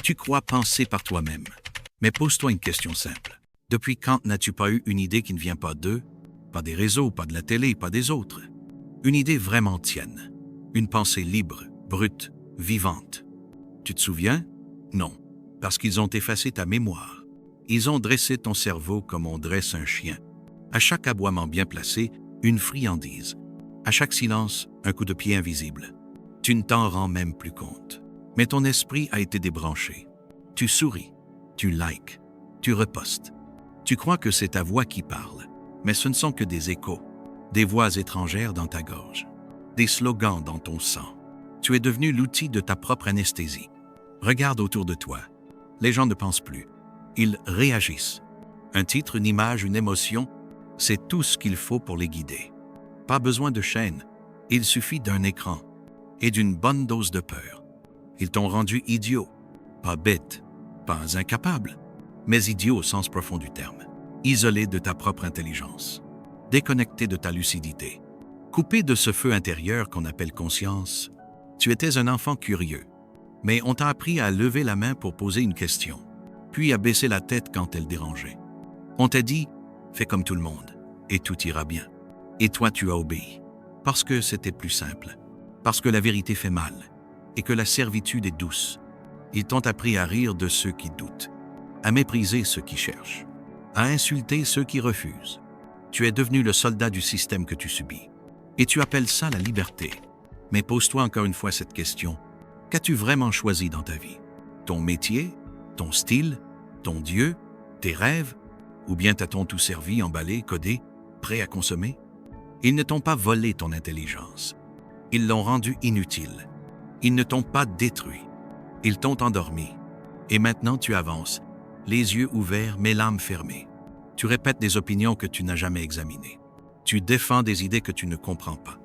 Tu crois penser par toi-même. Mais pose-toi une question simple. Depuis quand n'as-tu pas eu une idée qui ne vient pas d'eux, pas des réseaux, pas de la télé, pas des autres? Une idée vraiment tienne. Une pensée libre, brute, vivante. Tu te souviens? Non, parce qu'ils ont effacé ta mémoire. Ils ont dressé ton cerveau comme on dresse un chien. À chaque aboiement bien placé, une friandise. À chaque silence, un coup de pied invisible. Tu ne t'en rends même plus compte. Mais ton esprit a été débranché. Tu souris, tu likes, tu repostes. Tu crois que c'est ta voix qui parle, mais ce ne sont que des échos, des voix étrangères dans ta gorge, des slogans dans ton sang. Tu es devenu l'outil de ta propre anesthésie. Regarde autour de toi. Les gens ne pensent plus. Ils réagissent. Un titre, une image, une émotion, c'est tout ce qu'il faut pour les guider. Pas besoin de chaîne. Il suffit d'un écran et d'une bonne dose de peur. Ils t'ont rendu idiot, pas bête, pas incapable, mais idiot au sens profond du terme. Isolé de ta propre intelligence, déconnecté de ta lucidité, coupé de ce feu intérieur qu'on appelle conscience. Tu étais un enfant curieux, mais on t'a appris à lever la main pour poser une question, puis à baisser la tête quand elle dérangeait. On t'a dit « fais comme tout le monde, et tout ira bien ». Et toi tu as obéi, parce que c'était plus simple, parce que la vérité fait mal, et que la servitude est douce. Ils t'ont appris à rire de ceux qui doutent, à mépriser ceux qui cherchent, à insulter ceux qui refusent. Tu es devenu le soldat du système que tu subis. Et tu appelles ça la liberté. Mais pose-toi encore une fois cette question. Qu'as-tu vraiment choisi dans ta vie? Ton métier? Ton style? Ton Dieu? Tes rêves? Ou bien t'as-t-on tout servi, emballé, codé, prêt à consommer? Ils ne t'ont pas volé ton intelligence. Ils l'ont rendue inutile. Ils ne t'ont pas détruit. Ils t'ont endormi. Et maintenant tu avances, les yeux ouverts mais l'âme fermée. Tu répètes des opinions que tu n'as jamais examinées. Tu défends des idées que tu ne comprends pas.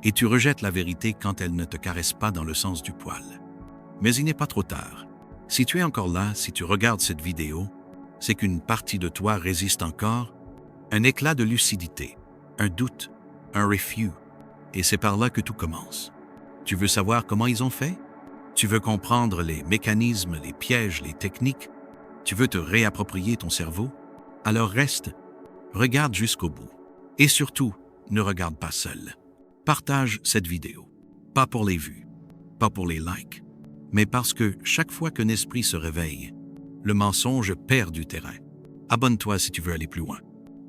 Et tu rejettes la vérité quand elle ne te caresse pas dans le sens du poil. Mais il n'est pas trop tard. Si tu es encore là, si tu regardes cette vidéo, c'est qu'une partie de toi résiste encore, un éclat de lucidité, un doute, un refus. Et c'est par là que tout commence. Tu veux savoir comment ils ont fait? Tu veux comprendre les mécanismes, les pièges, les techniques? Tu veux te réapproprier ton cerveau? Alors reste, regarde jusqu'au bout. Et surtout, ne regarde pas seul. Partage cette vidéo. Pas pour les vues, pas pour les likes, mais parce que chaque fois qu'un esprit se réveille, le mensonge perd du terrain. Abonne-toi si tu veux aller plus loin.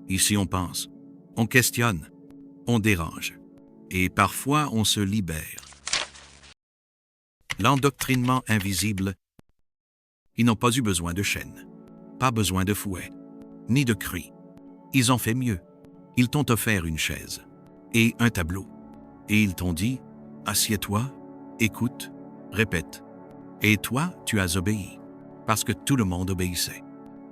Ici on pense, on questionne, on dérange. Et parfois on se libère. L'endoctrinement invisible. Ils n'ont pas eu besoin de chaînes, pas besoin de fouet, ni de cris. Ils ont fait mieux. Ils t'ont offert une chaise et un tableau. Et ils t'ont dit, assieds-toi, écoute, répète. Et toi, tu as obéi, parce que tout le monde obéissait.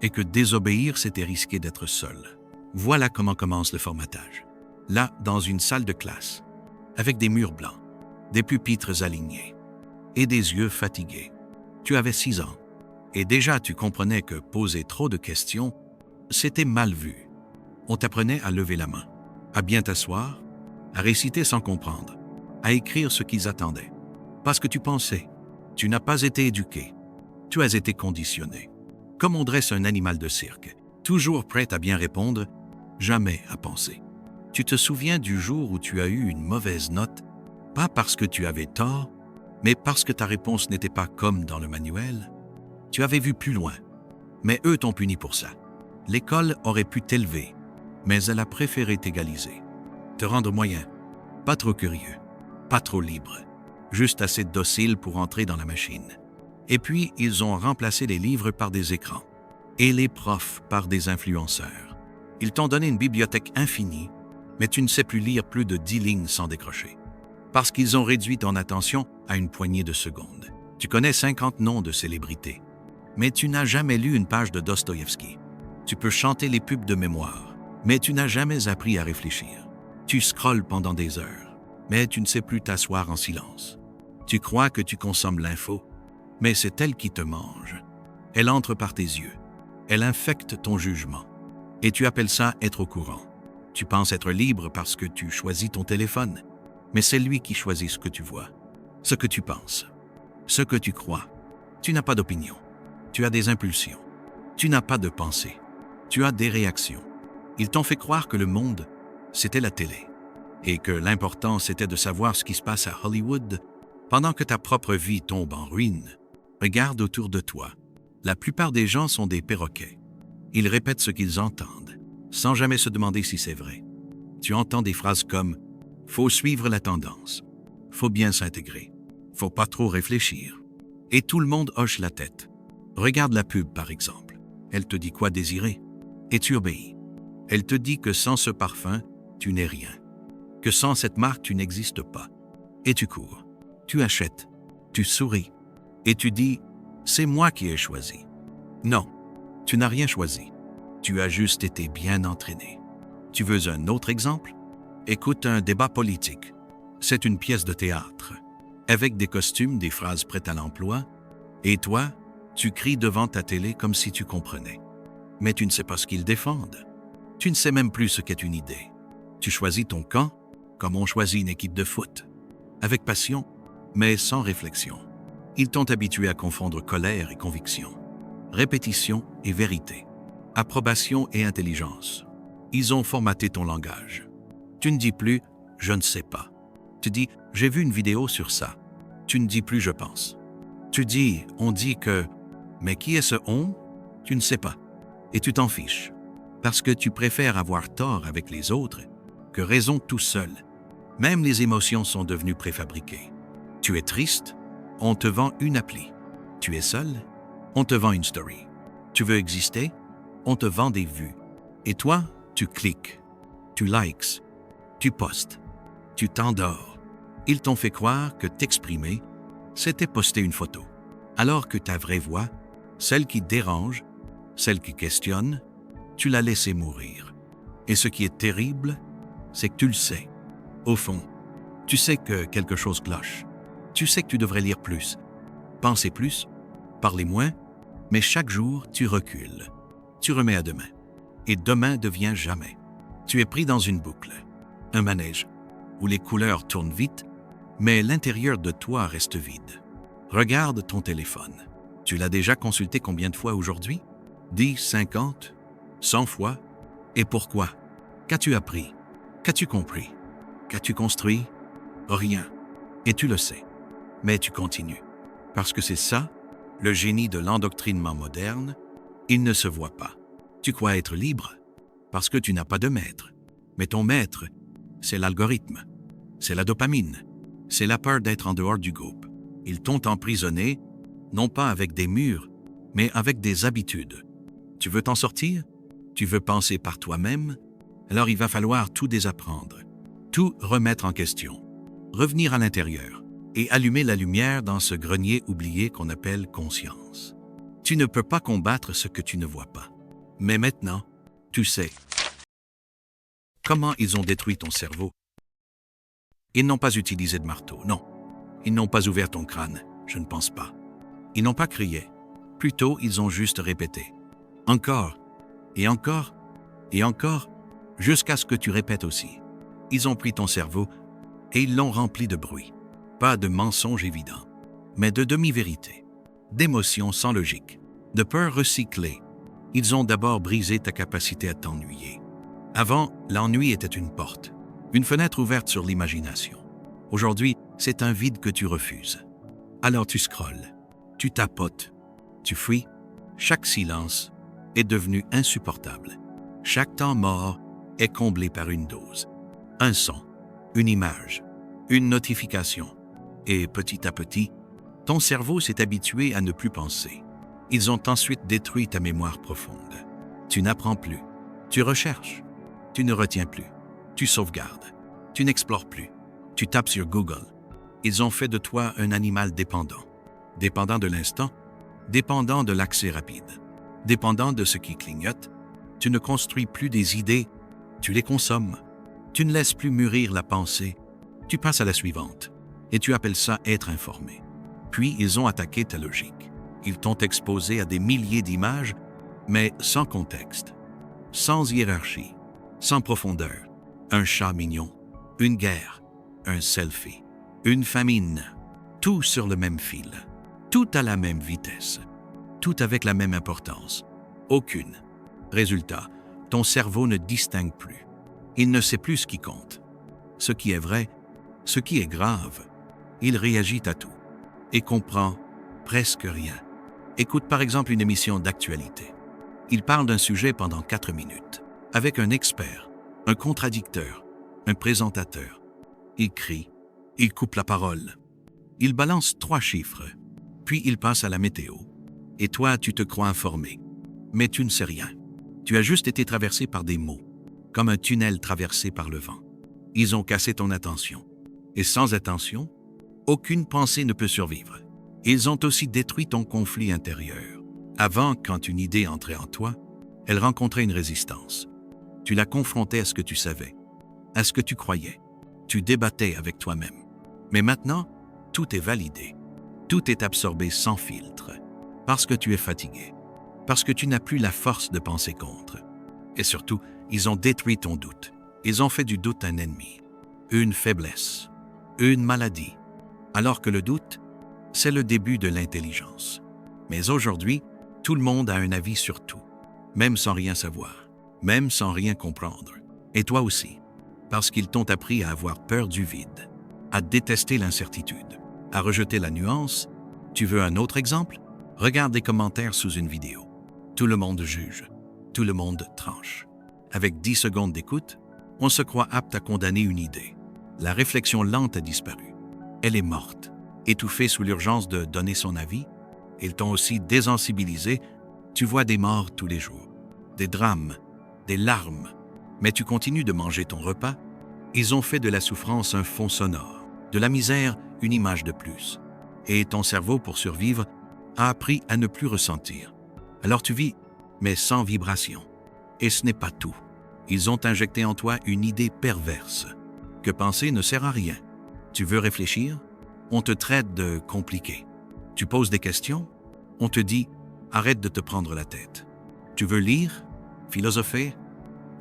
Et que désobéir, c'était risquer d'être seul. Voilà comment commence le formatage. Là, dans une salle de classe, avec des murs blancs, des pupitres alignés et des yeux fatigués. Tu avais 6 ans. Et déjà, tu comprenais que poser trop de questions, c'était mal vu. On t'apprenait à lever la main, à bien t'asseoir, à réciter sans comprendre, à écrire ce qu'ils attendaient. Parce que tu pensais, tu n'as pas été éduqué, tu as été conditionné. Comme on dresse un animal de cirque, toujours prêt à bien répondre, jamais à penser. Tu te souviens du jour où tu as eu une mauvaise note, pas parce que tu avais tort, mais parce que ta réponse n'était pas comme dans le manuel? Tu avais vu plus loin, mais eux t'ont puni pour ça. L'école aurait pu t'élever, mais elle a préféré t'égaliser. Te rendre moyen, pas trop curieux, pas trop libre, juste assez docile pour entrer dans la machine. Et puis, ils ont remplacé les livres par des écrans, et les profs par des influenceurs. Ils t'ont donné une bibliothèque infinie, mais tu ne sais plus lire plus de 10 lignes sans décrocher. Parce qu'ils ont réduit ton attention à une poignée de secondes. Tu connais 50 noms de célébrités, mais tu n'as jamais lu une page de Dostoïevski. Tu peux chanter les pubs de mémoire, mais tu n'as jamais appris à réfléchir. Tu scrolles pendant des heures, mais tu ne sais plus t'asseoir en silence. Tu crois que tu consommes l'info, mais c'est elle qui te mange. Elle entre par tes yeux. Elle infecte ton jugement. Et tu appelles ça être au courant. Tu penses être libre parce que tu choisis ton téléphone, mais c'est lui qui choisit ce que tu vois, ce que tu penses, ce que tu crois. Tu n'as pas d'opinion. Tu as des impulsions. Tu n'as pas de pensée. Tu as des réactions. Ils t'ont fait croire que le monde, c'était la télé, et que l'important c'était de savoir ce qui se passe à Hollywood, pendant que ta propre vie tombe en ruine. Regarde autour de toi. La plupart des gens sont des perroquets. Ils répètent ce qu'ils entendent, sans jamais se demander si c'est vrai. Tu entends des phrases comme « faut suivre la tendance »,« faut bien s'intégrer »,« faut pas trop réfléchir ». Et tout le monde hoche la tête. Regarde la pub par exemple. Elle te dit quoi désirer, et tu obéis. Elle te dit que sans ce parfum, tu n'es rien. Que sans cette marque, tu n'existes pas. Et tu cours. Tu achètes. Tu souris. Et tu dis « c'est moi qui ai choisi ». Non, tu n'as rien choisi. Tu as juste été bien entraîné. Tu veux un autre exemple? Écoute un débat politique. C'est une pièce de théâtre, avec des costumes, des phrases prêtes à l'emploi, et toi, tu cries devant ta télé comme si tu comprenais. Mais tu ne sais pas ce qu'ils défendent. Tu ne sais même plus ce qu'est une idée. Tu choisis ton camp comme on choisit une équipe de foot, avec passion, mais sans réflexion. Ils t'ont habitué à confondre colère et conviction, répétition et vérité, approbation et intelligence. Ils ont formaté ton langage. Tu ne dis plus « je ne sais pas ». Tu dis « j'ai vu une vidéo sur ça ». Tu ne dis plus « je pense ». Tu dis « on dit que ». Mais qui est ce « on » ? Tu ne sais pas. Et tu t'en fiches. Parce que tu préfères avoir tort avec les autres que raison tout seul. Même les émotions sont devenues préfabriquées. Tu es triste ? On te vend une appli. Tu es seul? On te vend une story. Tu veux exister? On te vend des vues. Et toi, tu cliques, tu likes, tu postes, tu t'endors. Ils t'ont fait croire que t'exprimer, c'était poster une photo. Alors que ta vraie voix, celle qui dérange, celle qui questionne, tu l'as laissée mourir. Et ce qui est terrible, c'est que tu le sais. Au fond, tu sais que quelque chose cloche. Tu sais que tu devrais lire plus, penser plus, parler moins, mais chaque jour, tu recules. Tu remets à demain. Et demain devient jamais. Tu es pris dans une boucle, un manège, où les couleurs tournent vite, mais l'intérieur de toi reste vide. Regarde ton téléphone. Tu l'as déjà consulté combien de fois aujourd'hui? 10, 50, 100 fois? Et pourquoi? Qu'as-tu appris? Qu'as-tu compris? Qu'as-tu construit? Rien. Et tu le sais. Mais tu continues. Parce que c'est ça, le génie de l'endoctrinement moderne, il ne se voit pas. Tu crois être libre parce que tu n'as pas de maître. Mais ton maître, c'est l'algorithme, c'est la dopamine, c'est la peur d'être en dehors du groupe. Ils t'ont emprisonné, non pas avec des murs, mais avec des habitudes. Tu veux t'en sortir? Tu veux penser par toi-même? Alors il va falloir tout désapprendre, tout remettre en question, revenir à l'intérieur et allumer la lumière dans ce grenier oublié qu'on appelle conscience. Tu ne peux pas combattre ce que tu ne vois pas. Mais maintenant, tu sais comment ils ont détruit ton cerveau. Ils n'ont pas utilisé de marteau, non. Ils n'ont pas ouvert ton crâne, je ne pense pas. Ils n'ont pas crié. Plutôt, ils ont juste répété. Encore, et encore, et encore, jusqu'à ce que tu répètes aussi. Ils ont pris ton cerveau et ils l'ont rempli de bruit. Pas de mensonges évidents, mais de demi-vérités, d'émotions sans logique, de peurs recyclées. Ils ont d'abord brisé ta capacité à t'ennuyer. Avant, l'ennui était une porte, une fenêtre ouverte sur l'imagination. Aujourd'hui, c'est un vide que tu refuses. Alors tu scrolles, tu tapotes, tu fuis. Chaque silence est devenu insupportable. Chaque temps mort est comblé par une dose. Un son, une image, une notification. Et petit à petit, ton cerveau s'est habitué à ne plus penser. Ils ont ensuite détruit ta mémoire profonde. Tu n'apprends plus, tu recherches, tu ne retiens plus, tu sauvegardes, tu n'explores plus, tu tapes sur Google. Ils ont fait de toi un animal dépendant. Dépendant de l'instant, dépendant de l'accès rapide, dépendant de ce qui clignote. Tu ne construis plus des idées, tu les consommes. Tu ne laisses plus mûrir la pensée, tu passes à la suivante. Et tu appelles ça être informé. Puis ils ont attaqué ta logique. Ils t'ont exposé à des milliers d'images, mais sans contexte, sans hiérarchie, sans profondeur. Un chat mignon, une guerre, un selfie, une famine, tout sur le même fil, tout à la même vitesse. toutes avec la même importance. Aucune. Résultat, ton cerveau ne distingue plus. Il ne sait plus ce qui compte. Ce qui est vrai, ce qui est grave. Il réagit à tout et comprend presque rien. Écoute par exemple une émission d'actualité. Il parle d'un sujet pendant 4 minutes, avec un expert, un contradicteur, un présentateur. Il crie, il coupe la parole. Il balance 3 chiffres, puis il passe à la météo. Et toi, tu te crois informé. Mais tu ne sais rien. Tu as juste été traversé par des mots, comme un tunnel traversé par le vent. Ils ont cassé ton attention. Et sans attention, aucune pensée ne peut survivre. Ils ont aussi détruit ton conflit intérieur. Avant, quand une idée entrait en toi, elle rencontrait une résistance. Tu la confrontais à ce que tu savais, à ce que tu croyais. Tu débattais avec toi-même. Mais maintenant, tout est validé. Tout est absorbé sans filtre. Parce que tu es fatigué. Parce que tu n'as plus la force de penser contre. Et surtout, ils ont détruit ton doute. Ils ont fait du doute un ennemi, une faiblesse, une maladie. Alors que le doute, c'est le début de l'intelligence. Mais aujourd'hui, tout le monde a un avis sur tout, même sans rien savoir, même sans rien comprendre. Et toi aussi, parce qu'ils t'ont appris à avoir peur du vide, à détester l'incertitude, à rejeter la nuance. Tu veux un autre exemple? Regarde les commentaires sous une vidéo. Tout le monde juge, tout le monde tranche. Avec 10 secondes d'écoute, on se croit apte à condamner une idée. La réflexion lente a disparu. Elle est morte, étouffée sous l'urgence de donner son avis. Ils t'ont aussi désensibilisé. Tu vois des morts tous les jours, des drames, des larmes, mais tu continues de manger ton repas. Ils ont fait de la souffrance un fond sonore, de la misère une image de plus. Et ton cerveau, pour survivre, a appris à ne plus ressentir. Alors tu vis, mais sans vibration. Et ce n'est pas tout. Ils ont injecté en toi une idée perverse, que penser ne sert à rien. Tu veux réfléchir? On te traite de compliqué. Tu poses des questions? On te dit « arrête de te prendre la tête ». Tu veux lire? Philosopher?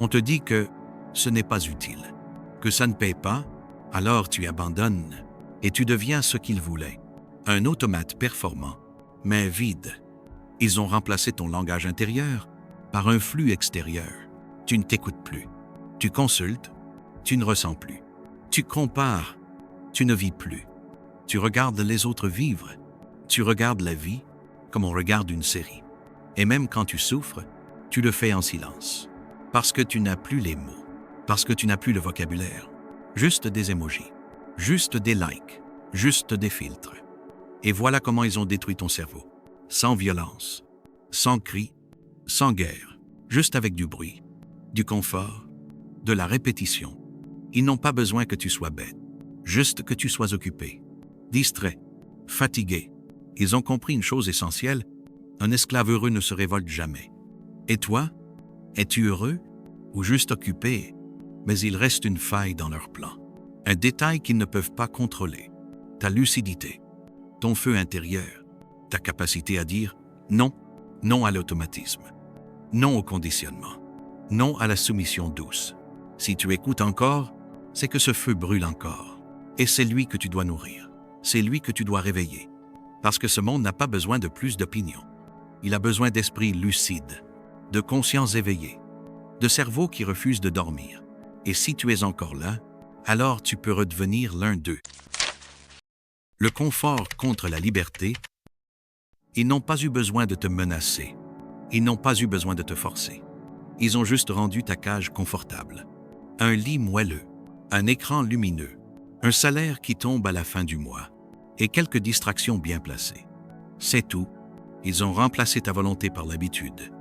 On te dit que ce n'est pas utile, que ça ne paye pas, alors tu abandonnes et tu deviens ce qu'ils voulaient. Un automate performant, mais vide. Ils ont remplacé ton langage intérieur par un flux extérieur. Tu ne t'écoutes plus. Tu consultes, tu ne ressens plus. Tu compares, tu ne vis plus. Tu regardes les autres vivre. Tu regardes la vie comme on regarde une série. Et même quand tu souffres, tu le fais en silence. Parce que tu n'as plus les mots. Parce que tu n'as plus le vocabulaire. Juste des émojis. Juste des likes. Juste des filtres. Et voilà comment ils ont détruit ton cerveau. Sans violence. Sans cris. Sans guerre. Juste avec du bruit. Du confort. De la répétition. Ils n'ont pas besoin que tu sois bête. Juste que tu sois occupé. Distrait. Fatigué. Ils ont compris une chose essentielle. Un esclave heureux ne se révolte jamais. Et toi? Es-tu heureux? Ou juste occupé? Mais il reste une faille dans leur plan. Un détail qu'ils ne peuvent pas contrôler. Ta lucidité. Ton feu intérieur. Ta capacité à dire non. Non à l'automatisme. Non au conditionnement. Non à la soumission douce. Si tu écoutes encore, c'est que ce feu brûle encore. Et c'est lui que tu dois nourrir. C'est lui que tu dois réveiller. Parce que ce monde n'a pas besoin de plus d'opinions. Il a besoin d'esprit lucide, de conscience éveillée, de cerveau qui refuse de dormir. Et si tu es encore là, alors tu peux redevenir l'un d'eux. Le confort contre la liberté. Ils n'ont pas eu besoin de te menacer. Ils n'ont pas eu besoin de te forcer. Ils ont juste rendu ta cage confortable. Un lit moelleux, un écran lumineux, un salaire qui tombe à la fin du mois et quelques distractions bien placées. C'est tout. Ils ont remplacé ta volonté par l'habitude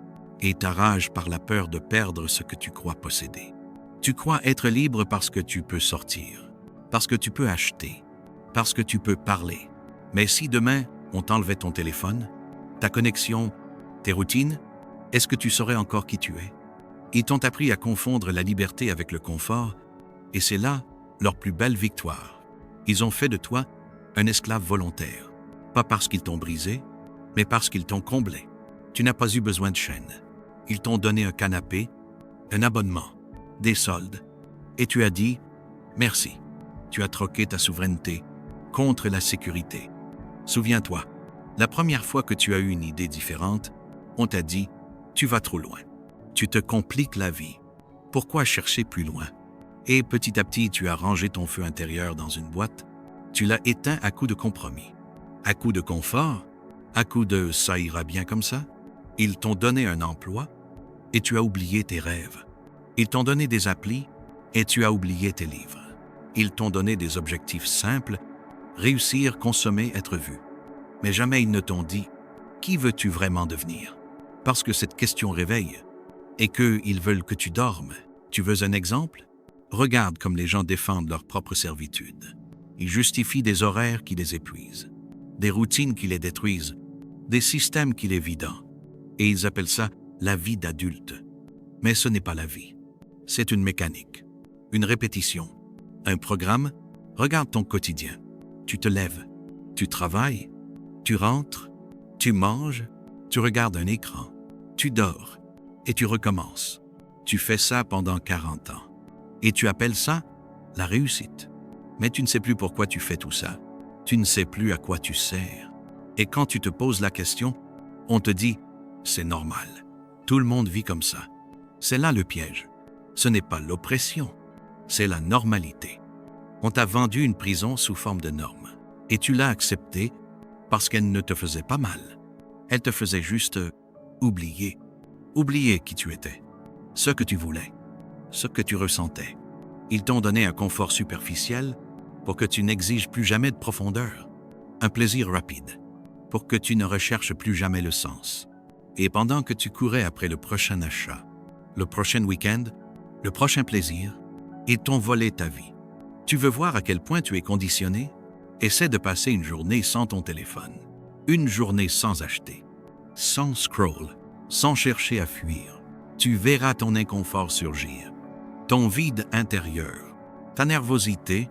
et ta rage par la peur de perdre ce que tu crois posséder. Tu crois être libre parce que tu peux sortir, parce que tu peux acheter, parce que tu peux parler. Mais si demain, on t'enlevait ton téléphone, ta connexion, tes routines, est-ce que tu saurais encore qui tu es? Ils t'ont appris à confondre la liberté avec le confort, et c'est là leur plus belle victoire. Ils ont fait de toi un esclave volontaire, pas parce qu'ils t'ont brisé, mais parce qu'ils t'ont comblé. Tu n'as pas eu besoin de chaîne. Ils t'ont donné un canapé, un abonnement, des soldes, et tu as dit « merci ». Tu as troqué ta souveraineté contre la sécurité. Souviens-toi, La première fois que tu as eu une idée différente, on t'a dit « tu vas trop loin ». Tu te compliques la vie. Pourquoi chercher plus loin? Et petit à petit, tu as rangé ton feu intérieur dans une boîte. Tu l'as éteint à coups de compromis, à coups de confort, à coups de « ça ira bien comme ça ». Ils t'ont donné un emploi et tu as oublié tes rêves. Ils t'ont donné des applis et tu as oublié tes livres. Ils t'ont donné des objectifs simples, réussir, consommer, être vu. Mais jamais ils ne t'ont dit « qui veux-tu vraiment devenir ?» Parce que cette question réveille et qu'ils veulent que tu dormes. Tu veux un exemple? Regarde comme les gens défendent leur propre servitude. Ils justifient des horaires qui les épuisent, des routines qui les détruisent, des systèmes qui les vident. Et ils appellent ça la vie d'adulte. Mais ce n'est pas la vie. C'est une mécanique, une répétition, un programme. Regarde ton quotidien. Tu te lèves, tu travailles, tu rentres, tu manges, tu regardes un écran, tu dors et tu recommences. Tu fais ça pendant 40 ans. Et tu appelles ça la réussite. Mais tu ne sais plus pourquoi tu fais tout ça. Tu ne sais plus à quoi tu sers. Et quand tu te poses la question, on te dit « c'est normal. Tout le monde vit comme ça ». C'est là le piège. Ce n'est pas l'oppression, c'est la normalité. On t'a vendu une prison sous forme de normes. Et tu l'as acceptée parce qu'elle ne te faisait pas mal. Elle te faisait juste oublier. Oublier qui tu étais, ce que tu voulais, ce que tu ressentais. Ils t'ont donné un confort superficiel pour que tu n'exiges plus jamais de profondeur, un plaisir rapide, pour que tu ne recherches plus jamais le sens. Et pendant que tu courais après le prochain achat, le prochain week-end, le prochain plaisir, ils t'ont volé ta vie. Tu veux voir à quel point tu es conditionné? Essaie de passer une journée sans ton téléphone, une journée sans acheter, sans scroll, sans chercher à fuir. Tu verras ton inconfort surgir, ton vide intérieur, ta nervosité,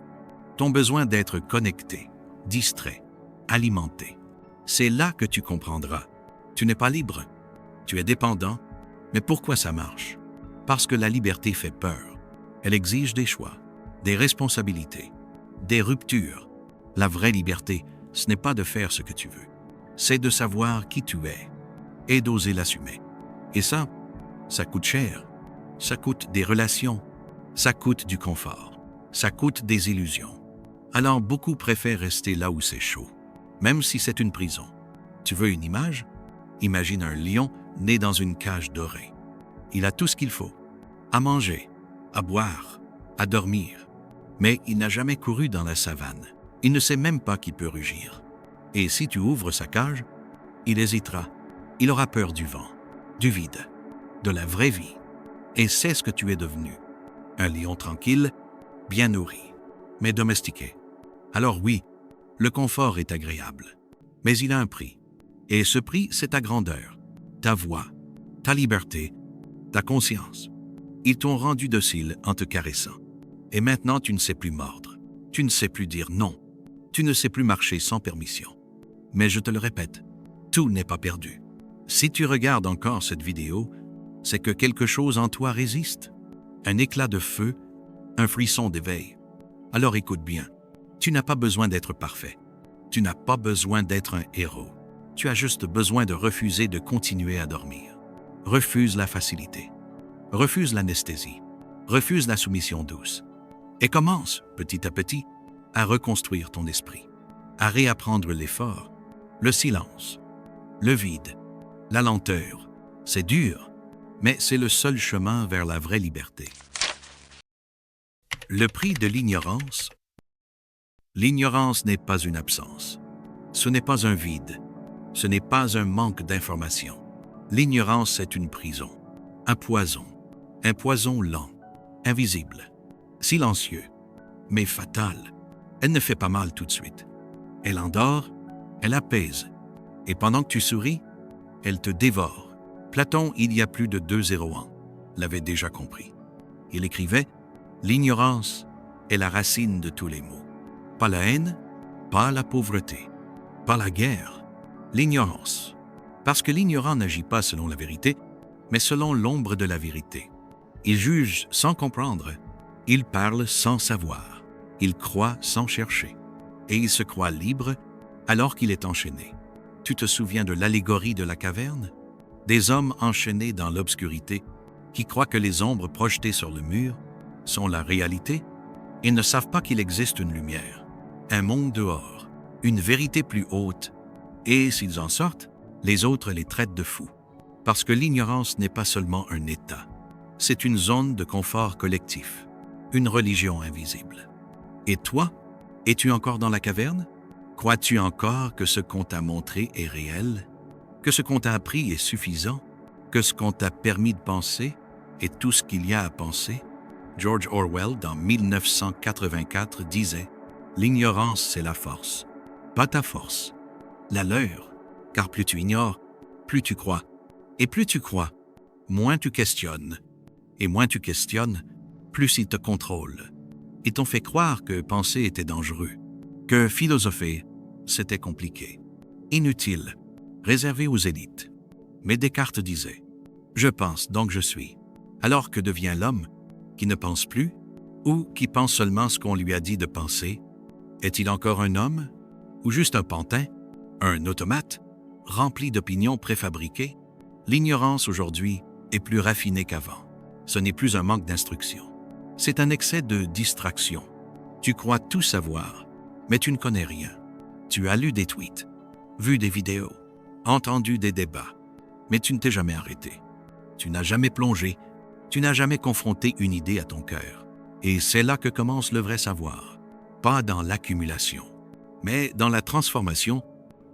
ton besoin d'être connecté, distrait, alimenté. C'est là que tu comprendras. Tu n'es pas libre, tu es dépendant. Mais pourquoi ça marche? Parce que la liberté fait peur. Elle exige des choix, des responsabilités, des ruptures. La vraie liberté, ce n'est pas de faire ce que tu veux. C'est de savoir qui tu es et d'oser l'assumer. Et ça coûte cher. Ça coûte des relations. Ça coûte du confort. Ça coûte des illusions. Alors beaucoup préfèrent rester là où c'est chaud, même si c'est une prison. Tu veux une image? Imagine un lion né dans une cage dorée. Il a tout ce qu'il faut, à manger, à boire, à dormir. Mais il n'a jamais couru dans la savane. Il ne sait même pas qu'il peut rugir. Et si tu ouvres sa cage, il hésitera. Il aura peur du vent, du vide, de la vraie vie. Et c'est ce que tu es devenu. Un lion tranquille, bien nourri, mais domestiqué. Alors oui, le confort est agréable, mais il a un prix. Et ce prix, c'est ta grandeur, ta voix, ta liberté, ta conscience. Ils t'ont rendu docile en te caressant. Et maintenant, tu ne sais plus mordre. Tu ne sais plus dire non. Tu ne sais plus marcher sans permission. Mais je te le répète, tout n'est pas perdu. Si tu regardes encore cette vidéo, c'est que quelque chose en toi résiste. Un éclat de feu, un frisson d'éveil. Alors écoute bien, tu n'as pas besoin d'être parfait. Tu n'as pas besoin d'être un héros. Tu as juste besoin de refuser de continuer à dormir. Refuse la facilité. Refuse l'anesthésie. Refuse la soumission douce. Et commence, petit à petit, à reconstruire ton esprit, à réapprendre l'effort, le silence, le vide, la lenteur. C'est dur, mais c'est le seul chemin vers la vraie liberté. Le prix de l'ignorance. L'ignorance n'est pas une absence. Ce n'est pas un vide. Ce n'est pas un manque d'information. L'ignorance est une prison, un poison lent, invisible, silencieux, mais fatal. Elle ne fait pas mal tout de suite. Elle endort, elle apaise, et pendant que tu souris, elle te dévore. Platon, il y a plus de 200 ans, l'avait déjà compris. Il écrivait « L'ignorance est la racine de tous les maux. Pas la haine, pas la pauvreté, pas la guerre, l'ignorance. Parce que l'ignorant n'agit pas selon la vérité, mais selon l'ombre de la vérité. Il juge sans comprendre, il parle sans savoir, il croit sans chercher, et il se croit libre alors qu'il est enchaîné. Tu te souviens de l'allégorie de la caverne? Des hommes enchaînés dans l'obscurité qui croient que les ombres projetées sur le mur sont la réalité. Ils ne savent pas qu'il existe une lumière, un monde dehors, une vérité plus haute, et s'ils en sortent, les autres les traitent de fous. Parce que l'ignorance n'est pas seulement un état, c'est une zone de confort collectif, une religion invisible. Et toi, es-tu encore dans la caverne? Crois-tu encore que ce qu'on t'a montré est réel? Que ce qu'on t'a appris est suffisant? Que ce qu'on t'a permis de penser est tout ce qu'il y a à penser? George Orwell, dans 1984, disait « L'ignorance, c'est la force, pas ta force, la leur, car plus tu ignores, plus tu crois. Et plus tu crois, moins tu questionnes. Et moins tu questionnes, plus ils te contrôlent. Ils t'ont fait croire que penser était dangereux, que philosopher, c'était compliqué, inutile, réservé aux élites. Mais Descartes disait « Je pense, donc je suis ». Alors que devient l'homme qui ne pense plus ou qui pense seulement ce qu'on lui a dit de penser? Est-il encore un homme ou juste un pantin, un automate, rempli d'opinions préfabriquées? L'ignorance aujourd'hui est plus raffinée qu'avant. Ce n'est plus un manque d'instruction. C'est un excès de distraction. Tu crois tout savoir, mais tu ne connais rien. Tu as lu des tweets, vu des vidéos, entendu des débats, mais tu ne t'es jamais arrêté. Tu n'as jamais plongé, tu n'as jamais confronté une idée à ton cœur. Et c'est là que commence le vrai savoir. Pas dans l'accumulation, mais dans la transformation.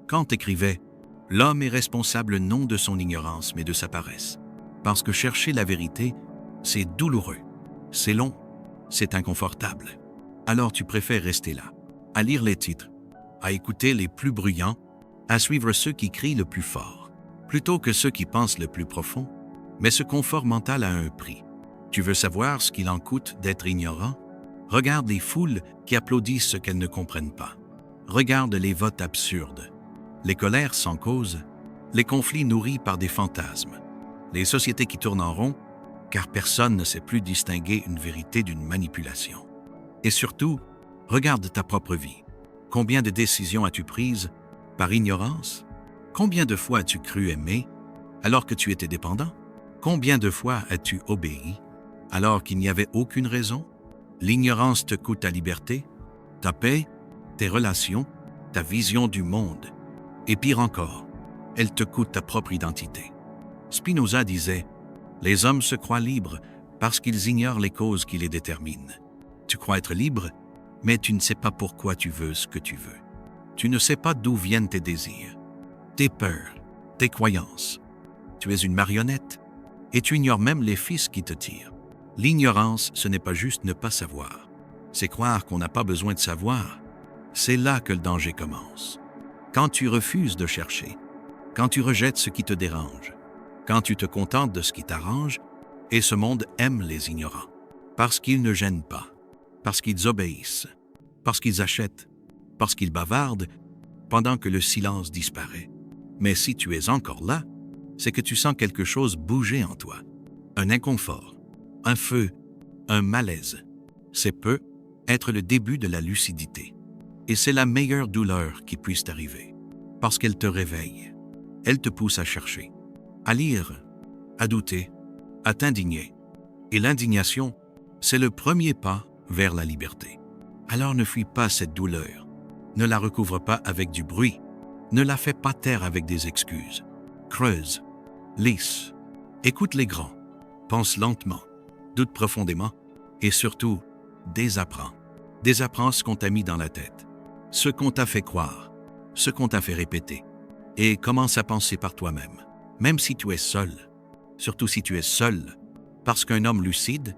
Kant écrivait « L'homme est responsable non de son ignorance, mais de sa paresse. Parce que chercher la vérité, c'est douloureux, c'est long, c'est inconfortable. Alors tu préfères rester là, à lire les titres, à écouter les plus bruyants, à suivre ceux qui crient le plus fort, plutôt que ceux qui pensent le plus profond. Mais ce confort mental a un prix. Tu veux savoir ce qu'il en coûte d'être ignorant? Regarde les foules qui applaudissent ce qu'elles ne comprennent pas. Regarde les votes absurdes, les colères sans cause, les conflits nourris par des fantasmes, les sociétés qui tournent en rond, car personne ne sait plus distinguer une vérité d'une manipulation. Et surtout, regarde ta propre vie. Combien de décisions as-tu prises par ignorance? Combien de fois as-tu cru aimer alors que tu étais dépendant? Combien de fois as-tu obéi alors qu'il n'y avait aucune raison? L'ignorance te coûte ta liberté, ta paix, tes relations, ta vision du monde. Et pire encore, elle te coûte ta propre identité. Spinoza disait « Les hommes se croient libres parce qu'ils ignorent les causes qui les déterminent. Tu crois être libre, mais tu ne sais pas pourquoi tu veux ce que tu veux. Tu ne sais pas d'où viennent tes désirs, tes peurs, tes croyances. Tu es une marionnette et tu ignores même les fils qui te tirent. L'ignorance, ce n'est pas juste ne pas savoir. C'est croire qu'on n'a pas besoin de savoir. C'est là que le danger commence. Quand tu refuses de chercher, quand tu rejettes ce qui te dérange, quand tu te contentes de ce qui t'arrange, et ce monde aime les ignorants, parce qu'ils ne gênent pas, parce qu'ils obéissent, parce qu'ils achètent, parce qu'ils bavardent, pendant que le silence disparaît. Mais si tu es encore là, c'est que tu sens quelque chose bouger en toi, un inconfort, un feu, un malaise. C'est peut être le début de la lucidité. Et c'est la meilleure douleur qui puisse t'arriver, parce qu'elle te réveille. Elle te pousse à chercher, à lire, à douter, à t'indigner. Et l'indignation, c'est le premier pas vers la liberté. Alors ne fuis pas cette douleur, ne la recouvre pas avec du bruit, ne la fais pas taire avec des excuses. Creuse, lisse, écoute les grands, pense lentement, doute profondément et surtout, désapprends. Désapprends ce qu'on t'a mis dans la tête, ce qu'on t'a fait croire, ce qu'on t'a fait répéter. Et commence à penser par toi-même, même si tu es seul, surtout si tu es seul, parce qu'un homme lucide,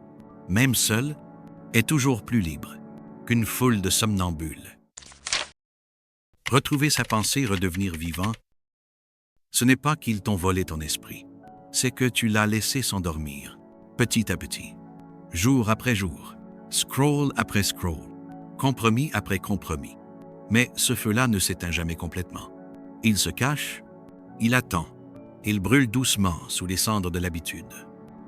même seul, est toujours plus libre qu'une foule de somnambules. Retrouver sa pensée, redevenir vivant, ce n'est pas qu'ils t'ont volé ton esprit, c'est que tu l'as laissé s'endormir, petit à petit, jour après jour, scroll après scroll, compromis après compromis. Mais ce feu-là ne s'éteint jamais complètement. Il se cache, il attend, il brûle doucement sous les cendres de l'habitude.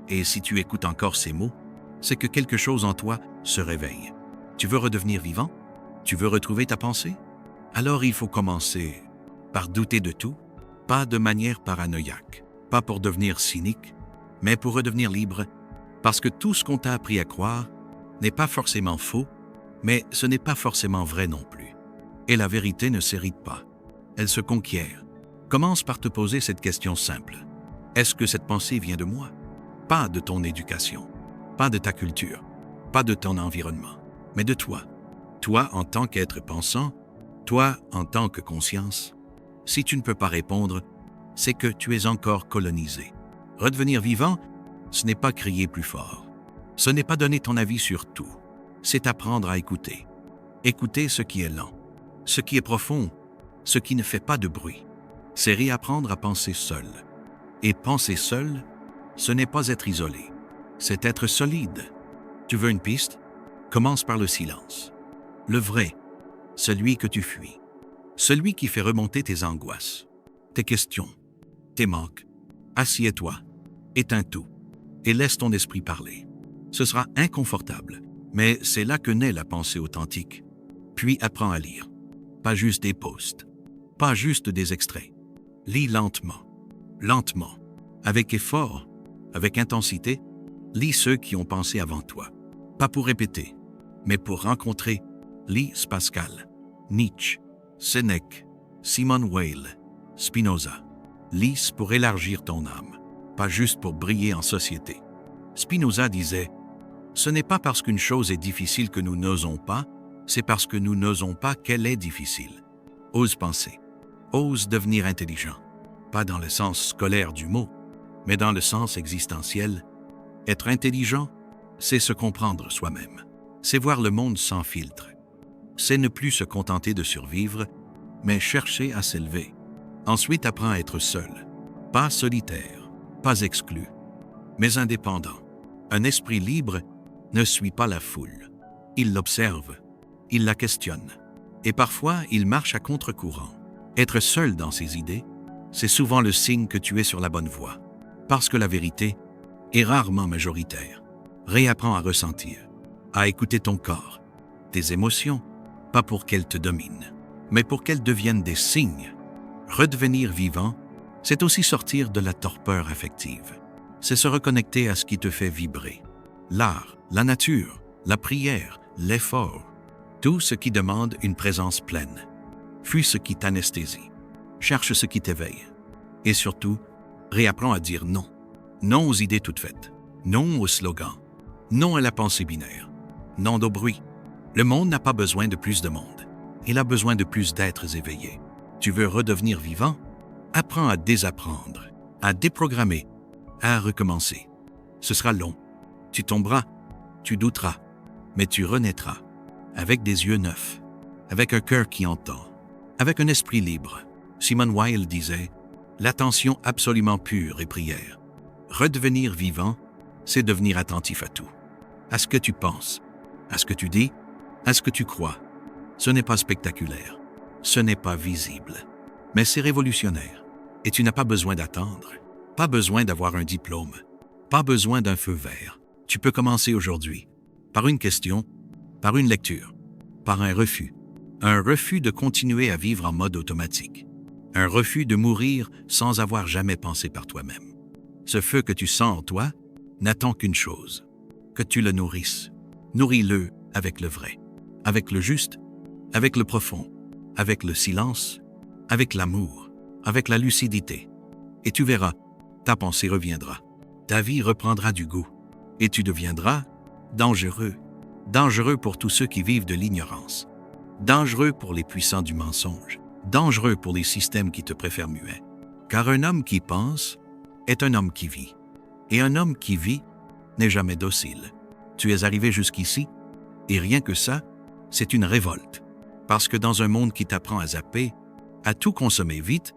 Et si tu écoutes encore ces mots, c'est que quelque chose en toi se réveille. Tu veux redevenir vivant? Tu veux retrouver ta pensée? Alors il faut commencer par douter de tout, pas de manière paranoïaque, pas pour devenir cynique, mais pour redevenir libre, parce que tout ce qu'on t'a appris à croire n'est pas forcément faux, mais ce n'est pas forcément vrai non plus. Et la vérité ne s'hérite pas, elle se conquiert. Commence par te poser cette question simple. Est-ce que cette pensée vient de moi? Pas de ton éducation, pas de ta culture, pas de ton environnement, mais de toi. Toi en tant qu'être pensant, toi en tant que conscience. Si tu ne peux pas répondre, c'est que tu es encore colonisé. Redevenir vivant, ce n'est pas crier plus fort. Ce n'est pas donner ton avis sur tout. C'est apprendre à écouter. Écouter ce qui est lent, ce qui est profond, ce qui ne fait pas de bruit. C'est réapprendre à penser seul. Et penser seul, ce n'est pas être isolé. C'est être solide. Tu veux une piste? Commence par le silence. Le vrai, celui que tu fuis. Celui qui fait remonter tes angoisses, tes questions, tes manques. Assieds-toi, éteins tout et laisse ton esprit parler. Ce sera inconfortable, mais c'est là que naît la pensée authentique. Puis apprends à lire. Pas juste des posts, pas juste des extraits. Lis lentement, lentement, avec effort, avec intensité. Lis ceux qui ont pensé avant toi. Pas pour répéter, mais pour rencontrer. Lis Pascal, Nietzsche, Sénèque, Simone Weil, Spinoza. Lis pour élargir ton âme, pas juste pour briller en société. Spinoza disait « Ce n'est pas parce qu'une chose est difficile que nous n'osons pas, c'est parce que nous n'osons pas qu'elle est difficile. » Ose penser, ose devenir intelligent, pas dans le sens scolaire du mot, mais dans le sens existentiel. Être intelligent, c'est se comprendre soi-même, c'est voir le monde sans filtre. C'est ne plus se contenter de survivre, mais chercher à s'élever. Ensuite, apprends à être seul, pas solitaire, pas exclu, mais indépendant. Un esprit libre ne suit pas la foule. Il l'observe, il la questionne, et parfois il marche à contre-courant. Être seul dans ses idées, c'est souvent le signe que tu es sur la bonne voie, parce que la vérité est rarement majoritaire. Réapprends à ressentir, à écouter ton corps, tes émotions, pas pour qu'elles te dominent, mais pour qu'elles deviennent des signes. Redevenir vivant, c'est aussi sortir de la torpeur affective. C'est se reconnecter à ce qui te fait vibrer. L'art, la nature, la prière, l'effort, tout ce qui demande une présence pleine. Fuis ce qui t'anesthésie. Cherche ce qui t'éveille. Et surtout, réapprends à dire non. Non aux idées toutes faites. Non aux slogans. Non à la pensée binaire. Non au bruit. Le monde n'a pas besoin de plus de monde. Il a besoin de plus d'êtres éveillés. Tu veux redevenir vivant? Apprends à désapprendre, à déprogrammer, à recommencer. Ce sera long. Tu tomberas, tu douteras, mais tu renaîtras avec des yeux neufs, avec un cœur qui entend, avec un esprit libre. Simone Weil disait « L'attention absolument pure est prière. Redevenir vivant, c'est devenir attentif à tout. À ce que tu penses, à ce que tu dis, à ce que tu crois. Ce n'est pas spectaculaire, ce n'est pas visible, mais c'est révolutionnaire. Et tu n'as pas besoin d'attendre, pas besoin d'avoir un diplôme, pas besoin d'un feu vert. Tu peux commencer aujourd'hui, par une question, par une lecture, par un refus de continuer à vivre en mode automatique, un refus de mourir sans avoir jamais pensé par toi-même. Ce feu que tu sens en toi n'attend qu'une chose, que tu le nourrisses. Nourris-le avec le vrai, avec le juste, avec le profond, avec le silence, avec l'amour, avec la lucidité. Et tu verras, ta pensée reviendra, ta vie reprendra du goût, et tu deviendras dangereux. Dangereux pour tous ceux qui vivent de l'ignorance. Dangereux pour les puissants du mensonge. Dangereux pour les systèmes qui te préfèrent muet. Car un homme qui pense est un homme qui vit. Et un homme qui vit n'est jamais docile. Tu es arrivé jusqu'ici, et rien que ça, c'est une révolte. Parce que dans un monde qui t'apprend à zapper, à tout consommer vite,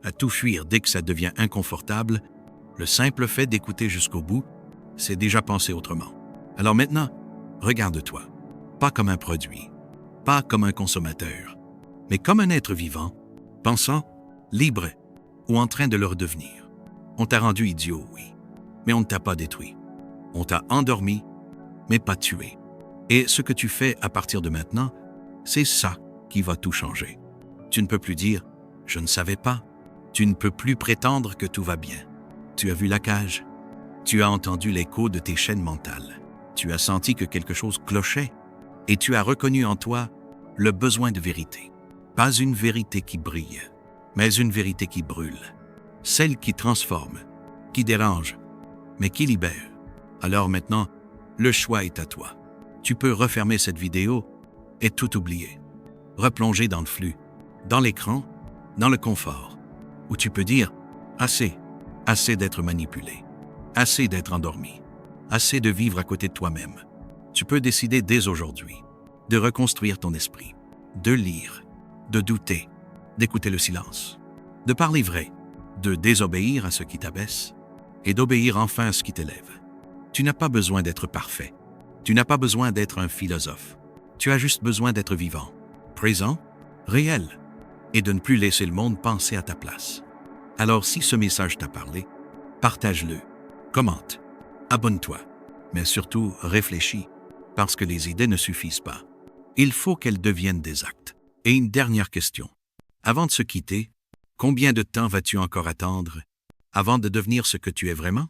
à tout fuir dès que ça devient inconfortable, le simple fait d'écouter jusqu'au bout, c'est déjà penser autrement. Alors maintenant, regarde-toi, pas comme un produit, pas comme un consommateur, mais comme un être vivant, pensant, libre ou en train de le redevenir. On t'a rendu idiot, oui, mais on ne t'a pas détruit. On t'a endormi, mais pas tué. Et ce que tu fais à partir de maintenant, c'est ça qui va tout changer. Tu ne peux plus dire « Je ne savais pas. Tu ne peux plus prétendre que tout va bien. Tu as vu la cage. Tu as entendu l'écho de tes chaînes mentales. Tu as senti que quelque chose clochait et tu as reconnu en toi le besoin de vérité. Pas une vérité qui brille, mais une vérité qui brûle. Celle qui transforme, qui dérange, mais qui libère. Alors maintenant, le choix est à toi. Tu peux refermer cette vidéo et tout oublier. Replonger dans le flux, dans l'écran, dans le confort, où tu peux dire « assez, assez d'être manipulé, assez d'être endormi, assez de vivre à côté de toi-même ». Tu peux décider dès aujourd'hui de reconstruire ton esprit, de lire, de douter, d'écouter le silence, de parler vrai, de désobéir à ce qui t'abaisse et d'obéir enfin à ce qui t'élève. Tu n'as pas besoin d'être parfait. Tu n'as pas besoin d'être un philosophe. Tu as juste besoin d'être vivant, présent, réel, et de ne plus laisser le monde penser à ta place. Alors si ce message t'a parlé, partage-le, commente, abonne-toi, mais surtout réfléchis, parce que les idées ne suffisent pas. Il faut qu'elles deviennent des actes. Et une dernière question. Avant de se quitter, combien de temps vas-tu encore attendre avant de devenir ce que tu es vraiment?